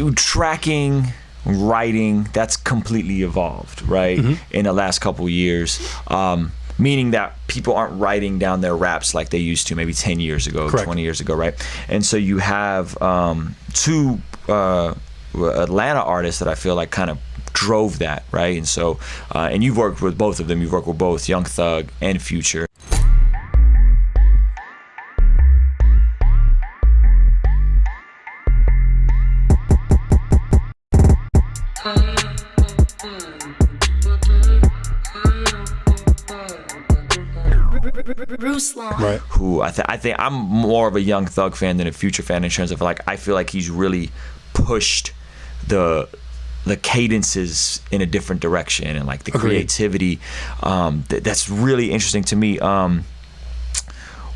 tracking, writing, that's completely evolved, right? In the last couple of years. Meaning that people aren't writing down their raps like they used to maybe 10 years ago, Correct. 20 years ago, right? And so you have two Atlanta artists that I feel like kind of drove that, right? And so, and you've worked with both of them. You've worked with both Young Thug and Future. Ruslan. Right. Who I think I'm more of a Young Thug fan than a Future fan in terms of like I feel like he's really pushed the cadences in a different direction and like the creativity. That's really interesting to me.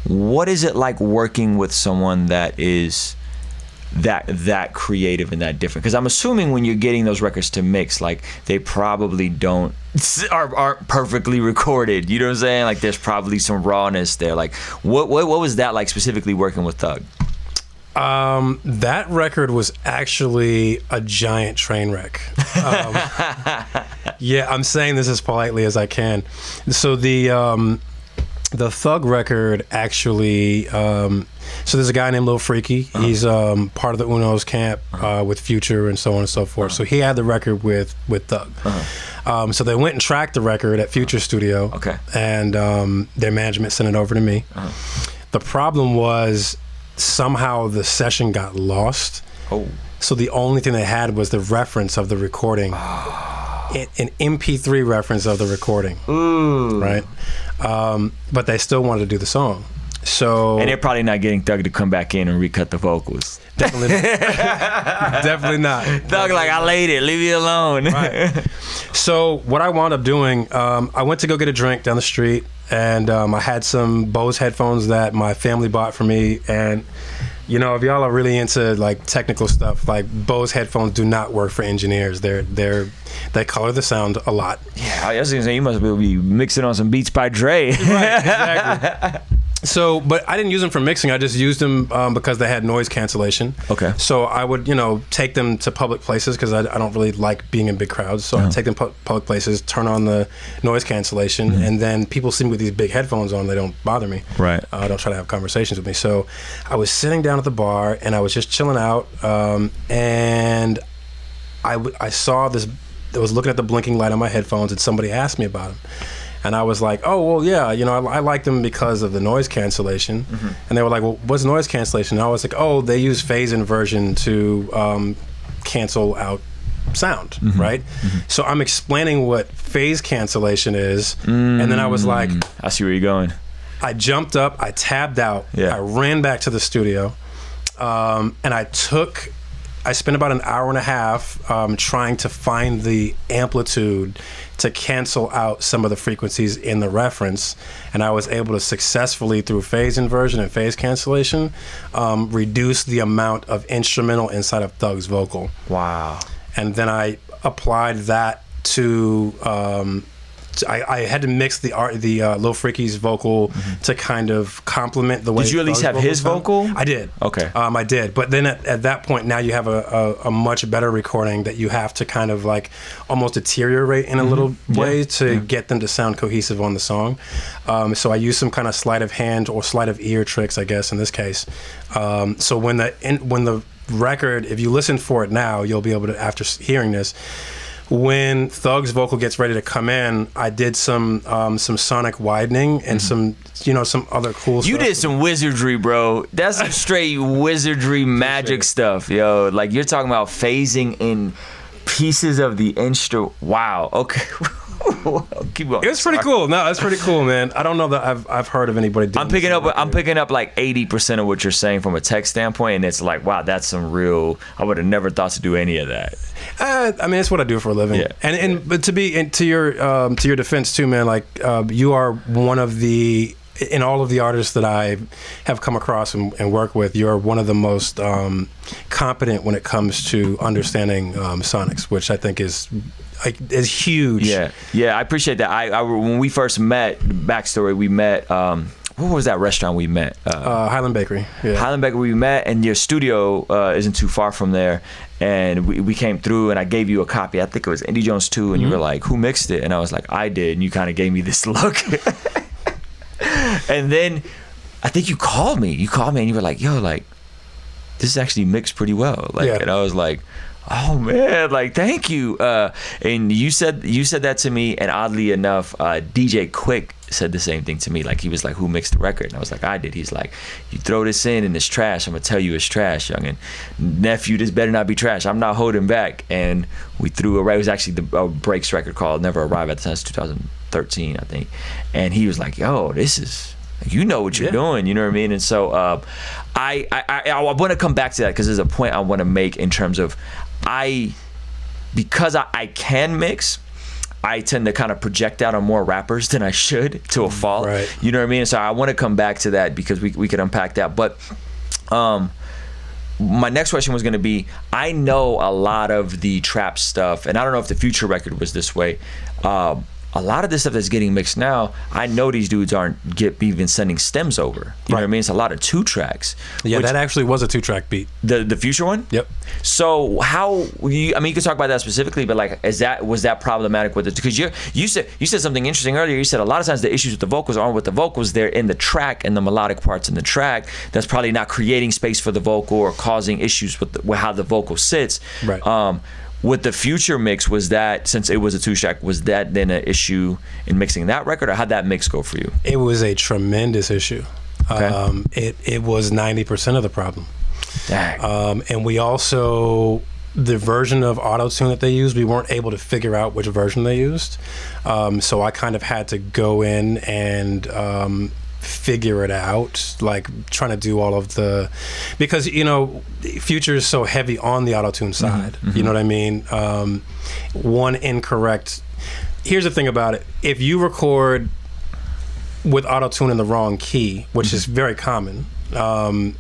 What is it like working with someone that is that creative and that different? Because I'm assuming when you're getting those records to mix, like they probably aren't perfectly recorded. You know what I'm saying? Like there's probably some rawness there. Like what was that like specifically working with Thug? That record was actually a giant train wreck. Yeah, I'm saying this as politely as I can. So the Thug record actually, so there's a guy named Lil Freaky. He's part of the Uno's camp with Future and so on and so forth. So he had the record with Thug. So they went and tracked the record at Future Studio. And their management sent it over to me. The problem was somehow the session got lost. So the only thing they had was the reference of the recording. An MP3 reference of the recording. Right? But they still wanted to do the song. So and they're probably not getting Thug to come back in and recut the vocals. Definitely not. Definitely not. Thug like, I laid it, leave me alone. Right. So what I wound up doing, I went to go get a drink down the street, and I had some Bose headphones that my family bought for me. And you know, if y'all are really into like technical stuff, like Bose headphones do not work for engineers. They color the sound a lot. Yeah, I was gonna say you must be mixing on some Beats by Dre. Right, exactly. So, but I didn't use them for mixing. I just used them because they had noise cancellation. So I would, you know, take them to public places because I don't really like being in big crowds. So I'd take them public places, turn on the noise cancellation, and then people see me with these big headphones on. They don't bother me. Right. Don't try to have conversations with me. So I was sitting down at the bar and I was just chilling out, and I saw this. I was looking at the blinking light on my headphones, and somebody asked me about them. And I was like, oh, well, yeah, you know, I like them because of the noise cancellation. And they were like, well, what's noise cancellation? And I was like, oh, they use phase inversion to cancel out sound, right? So I'm explaining what phase cancellation is. And then I was like, I see where you're going. I jumped up, I tabbed out, I ran back to the studio, and I spent about an hour and a half trying to find the amplitude to cancel out some of the frequencies in the reference, and I was able to successfully, through phase inversion and phase cancellation, reduce the amount of instrumental inside of Thug's vocal. Wow. And then I applied that to I had to mix the Lil Freaky's vocal to kind of complement the way. Did you at least have his vocal? I did. Okay. I did, but then at that point, now you have a much better recording that you have to kind of like almost deteriorate in a little way to get them to sound cohesive on the song. So I used some kind of sleight of hand or sleight of ear tricks, I guess, in this case. So when the record, if you listen for it now, you'll be able to, after hearing this, when Thug's vocal gets ready to come in, I did some sonic widening and some other cool stuff. You did some wizardry, bro. That's some straight wizardry magic stuff, yo. Like you're talking about phasing in pieces of the instrument. Wow. Okay. Keep going. It's pretty cool. No, it's pretty cool, man. I don't know that I've heard of anybody doing. I'm picking up like 80% of what you're saying from a tech standpoint, and it's like, wow, that's some real. I would have never thought to do any of that. I mean, it's what I do for a living. Yeah. But to your defense too, man. Like you are one of the. In all of the artists that I have come across and work with, you're one of the most competent when it comes to understanding sonics, which I think is huge. Yeah, I appreciate that. I when we first met, backstory, we met. What was that restaurant we met? Highland Bakery. Yeah. Highland Bakery we met, and your studio isn't too far from there. and we came through, and I gave you a copy. I think it was Indie Jones 2, and you were like, who mixed it? And I was like, I did. And you kind of gave me this look. And then I think you called me and you were like, yo, like, this is actually mixed pretty well. Like, and I was like, oh man, like, thank you. And you said that to me, and oddly enough, DJ Quick said the same thing to me. Like, he was like, who mixed the record? And I was like, I did. He's like, you throw this in and it's trash, I'm gonna tell you it's trash, youngin. Nephew, this better not be trash. I'm not holding back. And we threw it was actually the Breaks record called Never Arrive at the time. It's 2013, I think. And he was like, yo, this is, you know what you're doing, you know what I mean? And so I want to come back to that, because there's a point I want to make in terms of because I can mix, I tend to kind of project out on more rappers than I should, to a fault. Right. You know what I mean? So I want to come back to that, because we could unpack that. But my next question was going to be, I know a lot of the trap stuff, and I don't know if the Future record was this way. A lot of this stuff that's getting mixed now, I know these dudes aren't even sending stems over. You know what I mean? It's a lot of 2 tracks. Yeah, that actually was a 2-track beat. The Future one? Yep. So how, you could talk about that specifically, but like, was that problematic with it? Because you said something interesting earlier. You said a lot of times the issues with the vocals aren't with the vocals, they're in the track and the melodic parts in the track. That's probably not creating space for the vocal or causing issues with how the vocal sits. Right. With the Future mix, was that, since it was a 2-track, was that then an issue in mixing that record, or how'd that mix go for you? It was a tremendous issue. Okay. It was 90% of the problem. Dang. And we also, the version of auto-tune that they used, we weren't able to figure out which version they used. So I kind of had to go in and figure it out, like trying to do all of the, because Future is so heavy on the auto-tune side. You know what I mean? One incorrect, here's the thing about it, if you record with auto-tune in the wrong key, which is very common, you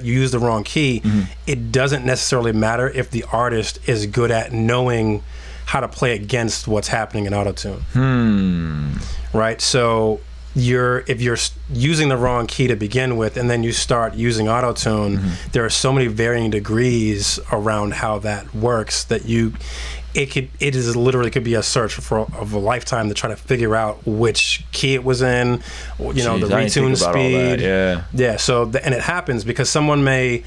use the wrong key, it doesn't necessarily matter if the artist is good at knowing how to play against what's happening in auto-tune. Right? So if you're using the wrong key to begin with, and then you start using auto-tune, there are so many varying degrees around how that works that it is literally could be a search of a lifetime to try to figure out which key it was in, the retune speed. Yeah. So and it happens because someone may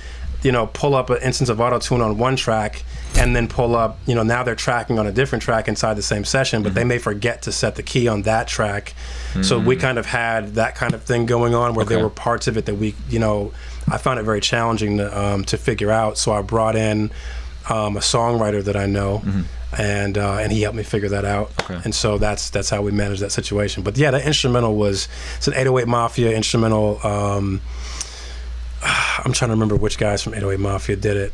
pull up an instance of auto-tune on one track and then pull up, now they're tracking on a different track inside the same session, but they may forget to set the key on that track. So we kind of had that kind of thing going on where there were parts of it that we, I found it very challenging to figure out. So I brought in a songwriter that I know, and he helped me figure that out. And so that's how we managed that situation. But yeah, the instrumental it's an 808 Mafia instrumental. I'm trying to remember which guys from 808 Mafia did it.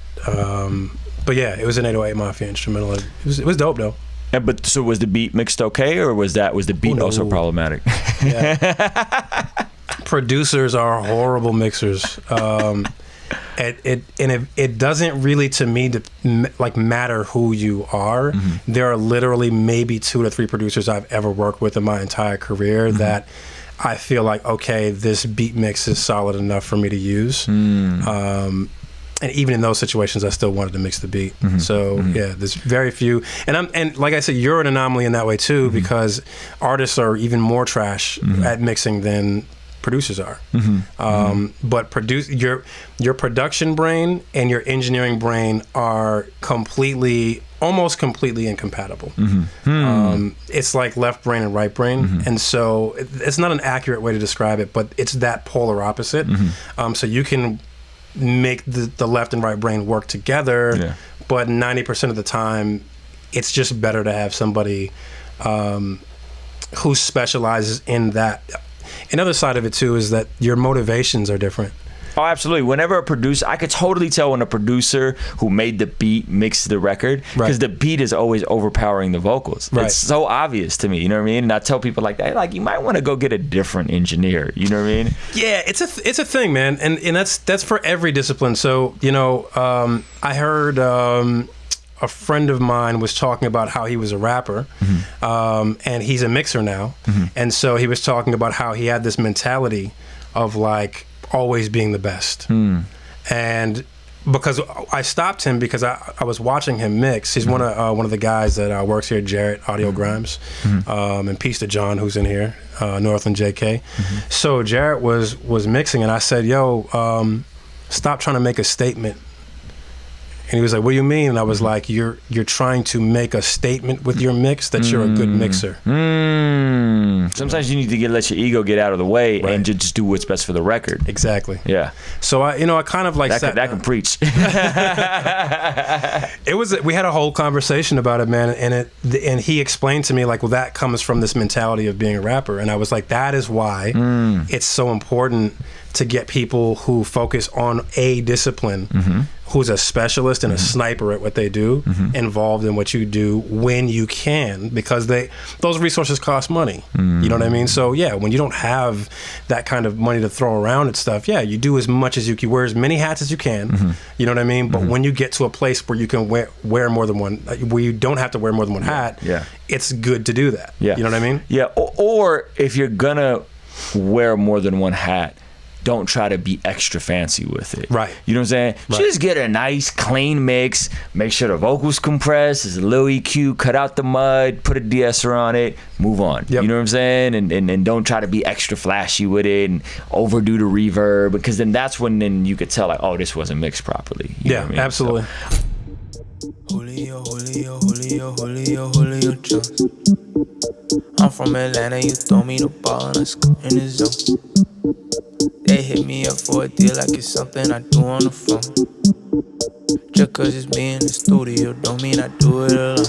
But yeah, it was an 808 Mafia instrumental. It was dope though. But so was the beat mixed okay, or was the beat also problematic? Yeah. Producers are horrible mixers. It doesn't really, to me, matter who you are. There are literally maybe 2 to 3 producers I've ever worked with in my entire career that I feel like, okay, this beat mix is solid enough for me to use. And even in those situations, I still wanted to mix the beat. So yeah, there's very few. And like I said, you're an anomaly in that way too, because artists are even more trash at mixing than producers are. But your production brain and your engineering brain are almost completely incompatible. It's like left brain and right brain. And so it's not an accurate way to describe it, but it's that polar opposite. So you can make the left and right brain work together, but 90% of the time it's just better to have somebody who specializes in that. Another side of it too is that your motivations are different. Oh, absolutely. Whenever a producer, I could totally tell when a producer who made the beat mixed the record, because the beat is always overpowering the vocals. It's so obvious to me, you know what I mean? And I tell people like that, like, you might want to go get a different engineer, you know what I mean? Yeah, it's a thing, man, and that's for every discipline. So I heard a friend of mine was talking about how he was a rapper, and he's a mixer now, and so he was talking about how he had this mentality of like always being the best. And because I stopped him because I was watching him mix. He's one of the guys that works here, Jarrett Audio Grimes, and peace to John who's in here, Northland JK. So Jarrett was mixing, and I said, "Yo, stop trying to make a statement." And he was like, "What do you mean?" And I was like, "You're trying to make a statement with your mix that you're a good mixer." Sometimes you need to let your ego get out of the way and just do what's best for the record. Exactly. Yeah. So I kind of like that can preach. We had a whole conversation about it, man, and he explained to me like, well, that comes from this mentality of being a rapper, and I was like, that is why it's so important to get people who focus on a discipline, who's a specialist and a sniper at what they do, involved in what you do when you can, because those resources cost money. You know what I mean? So yeah, when you don't have that kind of money to throw around and stuff, yeah, you do as much as you can, wear as many hats as you can. You know what I mean? But when you get to a place where you can wear more than one, where you don't have to wear more than one hat, it's good to do that. You know what I mean? Yeah. Or if you're gonna wear more than one hat, don't try to be extra fancy with it. Right. You know what I'm saying? Right. Just get a nice, clean mix. Make sure the vocals compress. There's a little EQ. Cut out the mud. Put a de-esser on it. Move on. You know what I'm saying? And don't try to be extra flashy with it and overdo the reverb, because then that's when you could tell, like, oh, this wasn't mixed properly. You know what I mean? Absolutely. Julio, Julio, Julio, Julio, Julio Jones. I'm from Atlanta, you throw me the ball and I score in the zone. They hit me up for a deal like it's something I do on the phone. Just cause it's me in the studio don't mean I do it alone.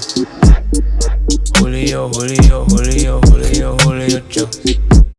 Julio, Julio, Julio, Julio, Julio Jones.